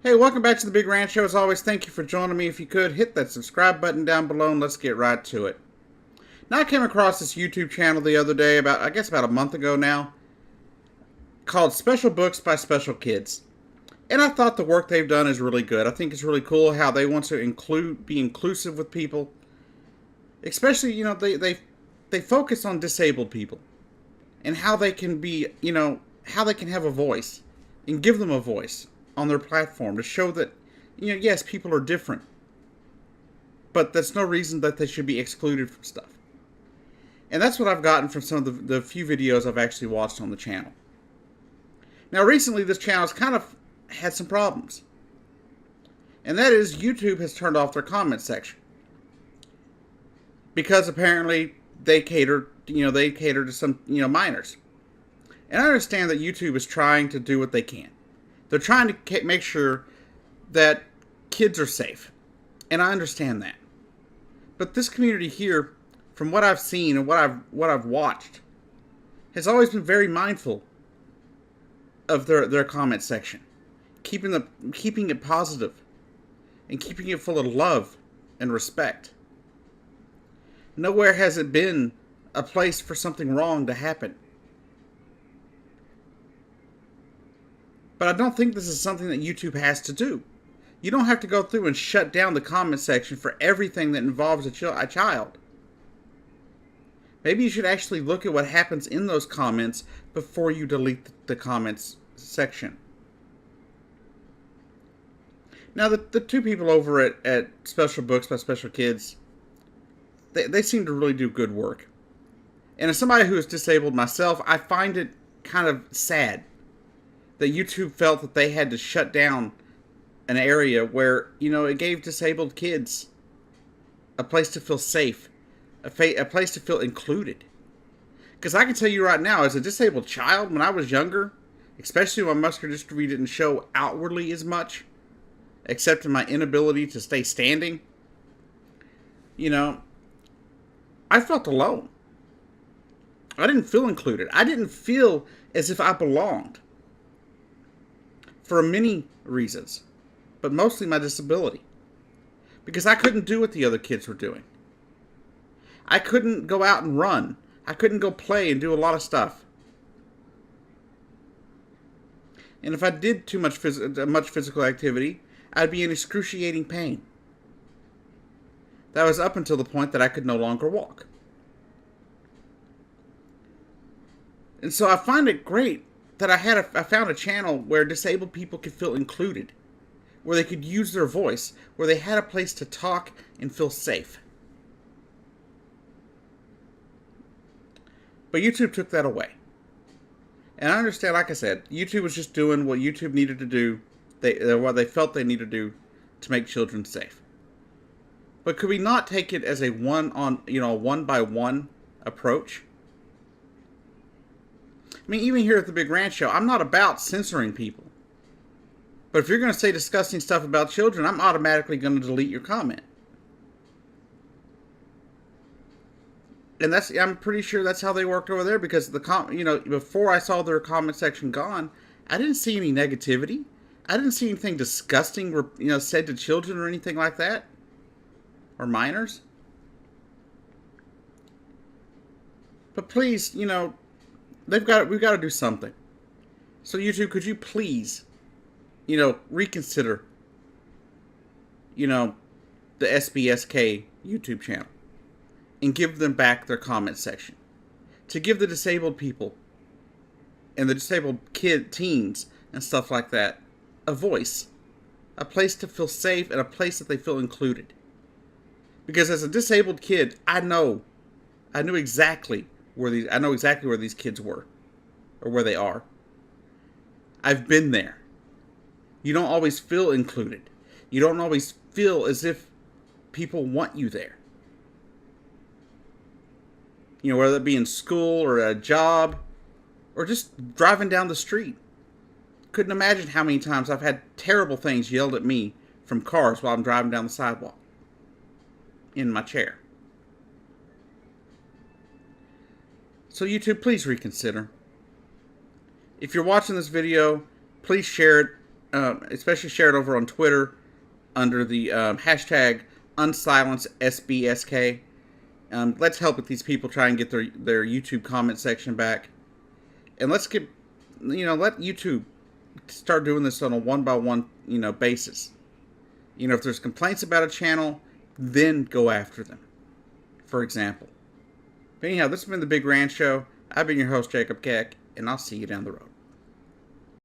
Hey, welcome back to the Big Ranch Show. As always, thank you for joining me. If you could, hit that subscribe button down below and let's get right to it. Now, I came across this YouTube channel the other day, about a month ago now, called Special Books by Special Kids. And I thought the work they've done is really good. I think it's really cool how they want to be inclusive with people. Especially, they focus on disabled people and how they can be, how they can have a voice and give them a voice on their platform to show that, yes, people are different, but that's no reason that they should be excluded from stuff. And that's what I've gotten from some of the few videos I've actually watched on the channel. Now, recently, this channel's kind of had some problems. And that is, YouTube has turned off their comment section. Because apparently they cater to some, minors. And I understand that YouTube is trying to do what they can. They're trying to make sure that kids are safe. And I understand that. But this community here, from what I've seen and what I've watched, has always been very mindful of their comment section. Keeping it positive and keeping it full of love and respect. Nowhere has it been a place for something wrong to happen. But I don't think this is something that YouTube has to do. You don't have to go through and shut down the comment section for everything that involves a child. Maybe you should actually look at what happens in those comments before you delete the comments section. Now, the two people over at Special Books by Special Kids, they seem to really do good work. And as somebody who is disabled myself, I find it kind of sad that YouTube felt that they had to shut down an area where, it gave disabled kids a place to feel safe, a place to feel included. Because I can tell you right now, as a disabled child, when I was younger, especially when my muscular dystrophy didn't show outwardly as much, except in my inability to stay standing, I felt alone. I didn't feel included. I didn't feel as if I belonged. For many reasons, but mostly my disability. Because I couldn't do what the other kids were doing. I couldn't go out and run. I couldn't go play and do a lot of stuff. And if I did too much physical activity, I'd be in excruciating pain. That was up until the point that I could no longer walk. And so I find it great that I found a channel where disabled people could feel included, where they could use their voice, where they had a place to talk and feel safe. But YouTube took that away. And I understand, like I said, YouTube was just doing what YouTube needed to do, what they felt they needed to do to make children safe. But could we not take it as a one-by-one approach? I mean, even here at the Big Ranch Show, I'm not about censoring people. But if you're going to say disgusting stuff about children, I'm automatically going to delete your comment. And I'm pretty sure that's how they worked over there, because before I saw their comment section gone, I didn't see any negativity. I didn't see anything disgusting, said to children or anything like that, or minors. But please, we've got to do something. So YouTube, could you please, reconsider, the SBSK YouTube channel and give them back their comment section, to give the disabled people and the disabled teens and stuff like that a voice, a place to feel safe, and a place that they feel included. Because as a disabled kid, I know exactly where these kids were, or where they are. I've been there. You don't always feel included. You don't always feel as if people want you there. Whether it be in school or a job, or just driving down the street. Couldn't imagine how many times I've had terrible things yelled at me from cars while I'm driving down the sidewalk in my chair. So YouTube, please reconsider. If you're watching this video, please share it especially share it over on Twitter under the hashtag UnsilenceSBSK. Let's help with these people try and get their YouTube comment section back. And let's get, let YouTube start doing this on a one-by-one, basis. If there's complaints about a channel, then go after them, for example. But anyhow, this has been The Big Rand Show. I've been your host, Jacob Keck, and I'll see you down the road.